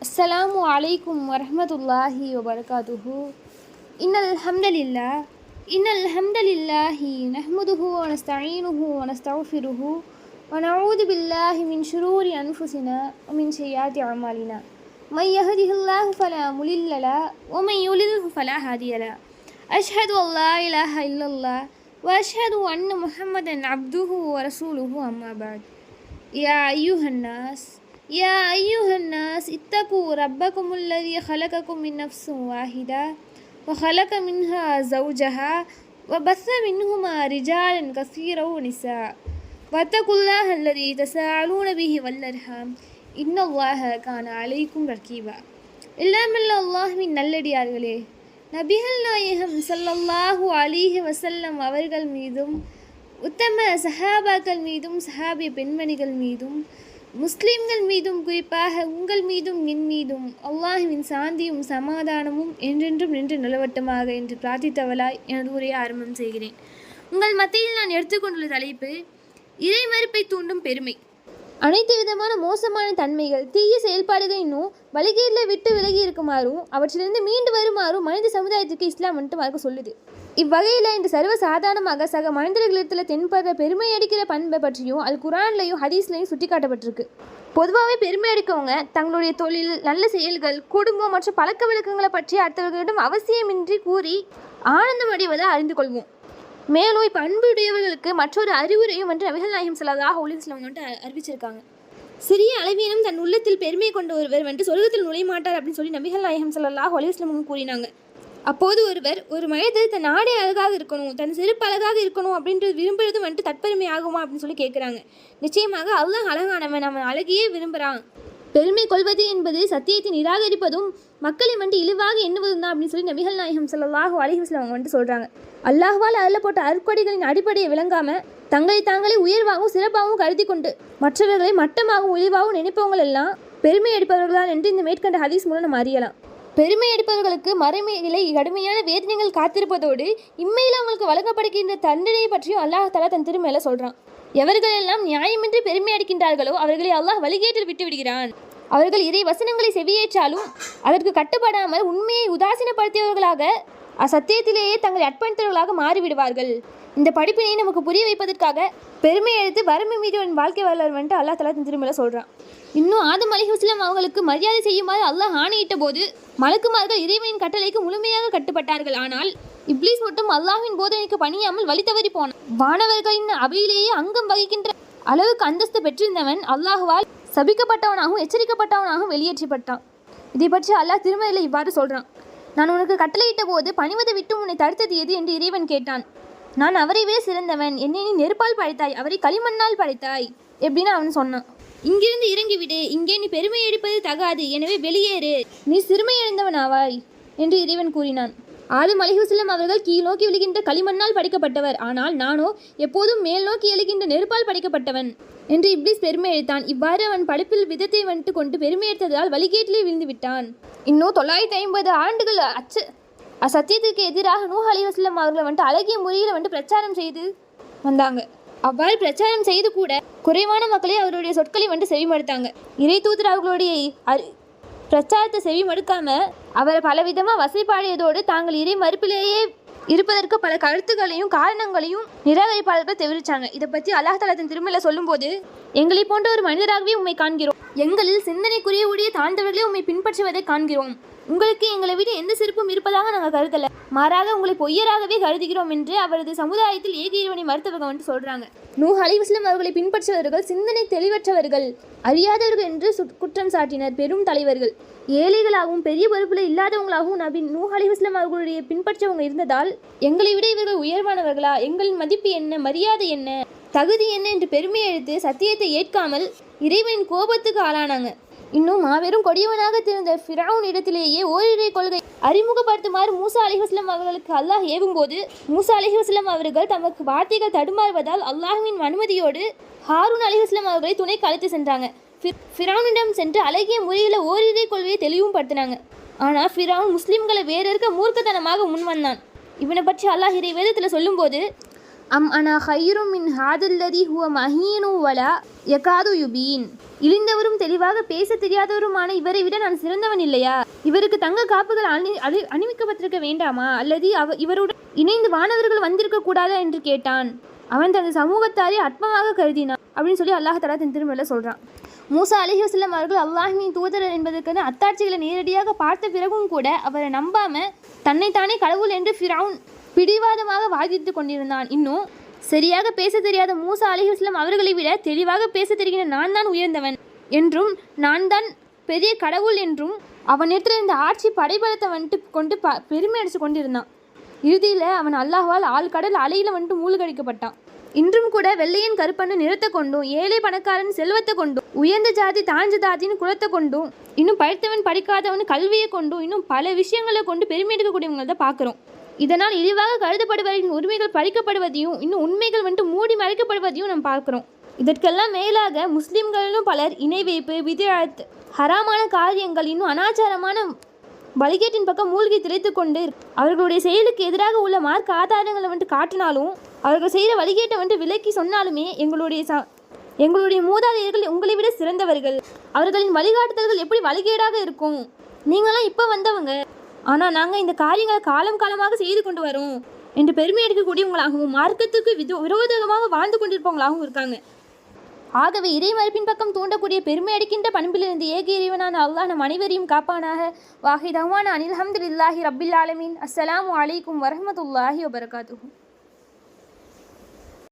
अस्सलामु अलैकुम वरहमतुल्लाहि वबरकातुहु। इन्नल हम्दलिल्लाहि नहमदुहु व नस्तईनुहु व नस्तगफिरुहु व नऊज़ु बिल्लाहि मिन शुरूरि अनफुसिना व मिन सय्यिआति अअमालिना। मन यहदिहिल्लाहु फला मुदिल्ल लहु व मन युद्लिल्हु फला हादिय लहु। अशहदु अल्ला इलाहा इल्लल्लाह व अशहदु अन्न मुहम्मदन अब्दुहु व रसूलुहु अम्मा बाद। या अय्युहन्नास इत्तकू रब्बकुमुल्लज़ी खलक़कुम मिन नफ्सिन वाहिदा व खलक़ मिन्हा ज़ौजहा व बस्स मिन्हुमा रिजालन कसीरन व निसा वत्तकुल्लाह अल्लज़ी तसाअलून बिही वल अर्हाम இன்னல்லாஹ கான அலைக்கும் ரகீபா. எல்லாம் அல்லாஹ்வின் நல்லடியார்களே, நபிகள் நாயகம் ஸல்லல்லாஹு அலைஹி வஸல்லம் அவர்கள் மீதும் உத்தம சஹாபாக்கள் மீதும் சஹாபிய பெண்மணிகள் மீதும் முஸ்லிம்கள் மீதும் குறிப்பாக உங்கள் மீதும் என் மீதும் அல்லாஹ்வின் சாந்தியும் சமாதானமும் என்றென்றும் நின்று நிலவட்டமாக என்று பிரார்த்தித்தவளாய் எனது உரையை ஆரம்பம் செய்கிறேன். உங்கள் மத்தியில் நான் எடுத்துக்கொண்டுள்ள தலைப்பு இறை மறுப்பை தூண்டும் பெருமை. அனைத்து விதமான மோசமான தன்மைகள், தீய செயல்பாடுகள் இன்னும் வழிகேட்டில் விட்டு விலகி இருக்குமாறும் அவற்றிலிருந்து மீண்டு வருமாறும் மனித சமுதாயத்துக்கு இஸ்லாம் மார்க்கம் சொல்லுது. இவ்வகையில் இன்று சர்வ சாதாரணமாக சக மனிதர்களிடத்தில் தென்படுற பெருமை அடிக்கிற பண்பை பற்றியும் அல் குரான்லையும் ஹதீஸ்லையும் சுட்டி காட்டப்பட்டிருக்கு. பொதுவாகவே பெருமை அடிக்கவங்க தங்களுடைய தொழில், நல்ல செயல்கள், குடும்பம் மற்றும் பழக்க வழக்கங்களை பற்றி அடுத்தவர்களிடம் அவசியமின்றி கூறி ஆனந்தம் அடைவதை அறிந்து கொள்வோம். மேலும் இப்போ அன்புடையவர்களுக்கு மற்றொரு அறிவுரையும் வந்து நபிகள் நாயகம் ஸல்லல்லாஹு அலைஹி வஸல்லம் அறிவிச்சிருக்காங்க. சிறிய அளவிலும் தன் உள்ளத்தில் பெருமை கொண்ட ஒருவர் வந்து சொர்க்கத்தில் நுழைமாட்டார் அப்படின்னு சொல்லி நபிகள் நாயகம் ஸல்லல்லாஹு அலைஹி வஸல்லம் கூறினாங்க. அப்போது ஒரு மனிதர் தன் ஆடை அழகாக இருக்கணும், தன் செருப்பு அழகாக இருக்கணும் அப்படின்றது விரும்புறது வந்துட்டு தற்பெருமை ஆகுமா அப்படின்னு சொல்லி கேட்குறாங்க. நிச்சயமாக அல்லாஹ் அழகானவன், அவன் அழகையே விரும்புகிறான். பெருமை கொள்வது என்பது சத்தியத்தை நிராகரிப்பதும் மக்களை வந்துட்டு இழிவாக எண்ணுவதும் தான் அப்படின்னு சொல்லி நபிகள் நாயகம் ஸல்லல்லாஹு அலைஹி வஸல்லம் அவங்க வந்துட்டு சொல்கிறாங்க. அல்லாஹ்வால் அதில் போட்ட அற்கொடைகளின் அடிப்படையை விளங்காமல் தங்களை தாங்களே உயர்வாகவும் சிறப்பாகவும் கருதி கொண்டு மற்றவர்களை மட்டமாகவும் இழிவாகவும் நினைப்பவங்கள் எல்லாம் பெருமை அடிப்பவர்களால் என்று இந்த மேற்கண்ட ஹதீஸ் மூலம் நம்ம அறியலாம். பெருமை அடிப்பவர்களுக்கு மறுமையிலே கடுமையான வேதனைகள் காத்திருப்பதோடு இம்மையில் அவங்களுக்கு வழங்கப்படுகின்ற தண்டனை பற்றியும் அல்லாஹ் தஆலா தன் திருமறையில சொல்கிறான். எவர்கள் எல்லாம் நியாயமின்றி பெருமை அடிக்கின்றார்களோ அவர்களை அல்லாஹ் வழிகேட்டில் விட்டு விடுகிறான். அவர்கள் இறை வசனங்களை செவியேற்றாலும் அதற்கு கட்டுப்படாமல் உண்மையை உதாசீனப்படுத்தியவர்களாக அசத்தியத்திலேயே தங்களை அர்ப்பணித்தவர்களாக மாறிவிடுவார்கள். இந்த படிப்பினை நமக்கு புரிய வைப்பதற்காக பெருமை எடுத்து வறுமை மீது வாழ்க்கை வரலாறு வந்துட்டு அல்லாஹ் தஆலா தன் திருமறையில சொல்கிறான். இன்னும் ஆதம் அலைஹிஸ்ஸலாம் அவர்களுக்கு மரியாதை செய்யுமாறு அல்லாஹ் ஆணையிட்ட போது மலக்குமார்கள் இறைவனின் கட்டளைக்கு முழுமையாக கட்டுப்பட்டார்கள். ஆனால் இப்லீஸ் மட்டும் அல்லாஹ்வின் போதனைக்கு பணியாமல் வழி தவறி போனான். வானவர்களின் அவையிலேயே அங்கம் வகிக்கின்ற அளவுக்கு அந்தஸ்து பெற்றிருந்தவன் அல்லாஹ்வால் சபிக்கப்பட்டவனாகவும் எச்சரிக்கப்பட்டவனாகவும் வெளியேற்றப்பட்டான். இதை பற்றி அல்லாஹ் திருமறையில இவ்வாறு சொல்கிறான். நான் உனக்கு கட்டளையிட்ட போது பணிவதை விட்டு உன்னை தடுத்தது எது என்று இறைவன் கேட்டான். நான் அவரை விட சிறந்தவன், என்னை நீ நெருப்பால் படைத்தாய், அவரை களிமண்ணால் படைத்தாய் எப்படின்னு அவன் சொன்னான். இங்கிருந்து இறங்கிவிடு, இங்கே நீ பெருமை அடிப்பது தகாது, எனவே வெளியேறு, நீ சிறுமையடைந்தவன் ஆவாய் என்று இறைவன் கூறினான். ஆதம் அலைஹிஸ்ஸலாம் அவர்கள் கீழ் நோக்கி விழுகின்ற களிமண்ணால் படைக்கப்பட்டவர், ஆனால் நானோ எப்போதும் மேல் நோக்கி எழுகின்ற நெருப்பால் படைக்கப்பட்டவன் என்று இப்லீஸ் பெருமை அடித்தான். இவ்வாறு அவன் படைப்பில் விதத்தை வந்துட்டு கொண்டு பெருமை எடுத்ததால் வழிகேட்டிலே விழுந்து விட்டான். இன்னும் 950 ஆண்டுகள் அசத்தியத்திற்கு எதிராக நூஹ் அலைஹிஸ்ஸலாம் அவர்களை வந்துட்டு அழகிய முறையில் வந்துட்டு பிரச்சாரம் செய்து வந்தாங்க. அவ்வாறு பிரச்சாரம் செய்து கூட குறைவான மக்களே அவருடைய சொற்களை வந்துட்டு செவிமடுத்தாங்க. இறை தூதர் அவர்களுடைய பிரச்சாரத்தை செவிமடுக்காம அவரை பலவிதமாக வசைப்பாடியதோடு தாங்கள் இறை மறுப்பிலேயே இருப்பதற்கு பல கருத்துக்களையும் காரணங்களையும் நிராகரிப்பாளர்கள் தெரிவித்தாங்க. இதை பற்றி அல்லாஹ் தஆலா தன் திருமறையில சொல்லும்போது, எங்களை போன்ற ஒரு மனிதராகவே உம்மை காண்கிறோம், எங்களில் சிந்தனைக்குரிய உடைய தாழ்ந்தவர்களே உம்மை பின்பற்றுவதை காண்கிறோம், உங்களுக்கு எங்களை விட எந்த சிறப்பும் இருப்பதாக நாங்கள் கருதலை, மாறாக உங்களை பொய்யராகவே கருதுகிறோம் என்று அவரது சமுதாயத்தில் ஏக இறைவனை மறுத்தவர்கள் வந்து சொல்கிறாங்க. நூஹ் அலைஹிஸ்ஸலாம் அவர்களை பின்பற்றுபவர்கள் சிந்தனை தெளிவற்றவர்கள், அறியாதவர்கள் என்று குற்றம் சாட்டினர். பெரும் தலைவர்கள் ஏழைகளாகவும் பெரிய பொறுப்பில் இல்லாதவங்களாகவும் நபி நூஹ் அலைஹிஸ்ஸலாம் அவர்களுடைய பின்பற்றவங்க இருந்ததால் எங்களை விட இவர்கள் உயர்வானவர்களா, எங்களின் மதிப்பு என்ன, மரியாதை என்ன, தகுதி என்ன என்று பெருமை எடுத்து சத்தியத்தை ஏற்காமல் இறைவனின் கோபத்துக்கு ஆளானாங்க. இன்னும் மாபெரும் கொடியவனாக திறந்த ஃபிரௌன் இடத்திலேயே ஓரிரை கொள்கை அறிமுகப்படுத்துமாறு மூசா அலைஹிஸ்ஸலாம் அவர்களுக்கு அல்லாஹ் ஏவும்போது மூசா அலைஹிஸ்ஸலாம் அவர்கள் தமக்கு வார்த்தைகள் தடுமாறுவதால் அல்லாஹ்வின் அனுமதியோடு ஹாரூன் அலைஹிஸ்ஸலாம் அவர்களை துணைக்கு அழைத்து சென்றாங்க. ஃபிரௌனிடம் சென்று அழகிய முறையில் ஓரிரை கொள்கையை தெளிவும் படுத்தினாங்க. ஆனால் ஃபிரௌன் முஸ்லிம்களை வேறறுக்க மூர்க்கத்தனமாக முன்வந்தான். இவனை பற்றி அல்லாஹ் இறை வேதத்தில் சொல்லும்போது, அம் அனா ஹைரும் மின் ஹாதல்லதி ஹுவ மஹீனு வலா யகாது யுபீன். இழிந்தவரும் தெளிவாக பேச தெரியாதவருமான இவரை விட நான் சிறந்தவன் இல்லையா? இவருக்கு தங்க காப்புகள் அணிவிக்கப்பட்டிருக்க வேண்டாமா? அல்லது இவருடன் இணைந்து வானவர்கள் வந்திருக்க கூடாதா என்று கேட்டான். அவன் தனது சமூகத்தாரை அற்பமாக கருதினான் அப்படின்னு சொல்லி அல்லாஹ் தஆலா தன் திருமறையில சொல்றான். மூசா அலைஹிஸ்ஸலாம் அவர்கள் அல்லாஹ்வின் தூதர் என்பதற்கு அத்தாட்சிகளை நேரடியாக பார்த்த பிறகும் கூட அவரை நம்பாம தன்னைத்தானே கடவுள் என்று ஃபிரௌன் பிடிவாதமாக வாதித்து கொண்டிருந்தான். இன்னும் சரியாக பேச தெரியாத மூசா அலைஹிஸ்ஸலாம் அவர்களை விட தெளிவாக பேச தெரிகிற நான் தான் உயர்ந்தவன் என்றும் நான் தான் பெரிய கடவுள் என்றும் அவனிடத்தில் இருந்த ஆட்சி படைபலத்தை வந்துட்டு கொண்டு பெருமை அடிச்சு கொண்டிருந்தான். இறுதியில் அவன் அல்லாஹ்வால் ஆழ்கடல் அலையில் வந்துட்டு மூழ்கடிக்கப்பட்டான். இன்றும் கூட வெள்ளையன் கருப்பன்னு நிறத்தை கொண்டும், ஏழை பணக்காரன் செல்வத்தை கொண்டும், உயர்ந்த ஜாதி தாழ்ந்த ஜாதின்னு குலத்தை கொண்டும், இன்னும் படித்தவன் படிக்காதவன் கல்வியை கொண்டும், இன்னும் பல விஷயங்களை கொண்டு பெருமை எடுக்கக்கூடியவங்களை தான் பார்க்குறோம். இதனால் இழிவாக கருதப்படுவரின் உரிமைகள் பறிக்கப்படுவதையும், இன்னும் உண்மைகள் வந்துட்டு மூடி மறைக்கப்படுவதையும் நாம் பார்க்குறோம். இதற்கெல்லாம் மேலாக முஸ்லிம்களிலும் பலர் இணை வைப்பு, வித்அத், ஹராமான காரியங்கள், இன்னும் அனாச்சாரமான வழிகேட்டின் பக்கம் மூழ்கி திளைத்து கொண்டு அவர்களுடைய செயலுக்கு எதிராக உள்ள மார்க்க ஆதாரங்களை வந்துட்டு காட்டினாலும், அவர்கள் செய்கிற வழிகேட்டை வந்துட்டு விலக்கி சொன்னாலுமே எங்களுடைய மூதாதையர்கள் உங்களை விட சிறந்தவர்கள், அவர்களின் வழிகாட்டுதல்கள் எப்படி வழிகேடாக இருக்கும், நீங்களாம் இப்போ வந்தவங்க, ஆனால் நாங்கள் இந்த காரியங்களை காலம் காலமாக செய்து கொண்டு வரோம் என்று பெருமை எடுக்கக்கூடியவங்களாகவும் மார்க்கத்துக்கு விரோதமாக வாழ்ந்து கொண்டிருப்பவங்களாகவும் இருக்காங்க. ஆகவே இறை மறுப்பின் பக்கம் தூண்டக்கூடிய பெருமை அடிக்கின்ற பண்பிலிருந்து ஏக இறைவனான அல்லாஹ் நம் அனைவரையும் காப்பானாக. வாஹித் அஹ்வானா அனில் ஹம்துலில்லாஹி ரப்பில் ஆலமீன். அஸ்ஸலாமு அலைக்கும் வரஹ்மத்துல்லாஹி வபரகாத்துஹு.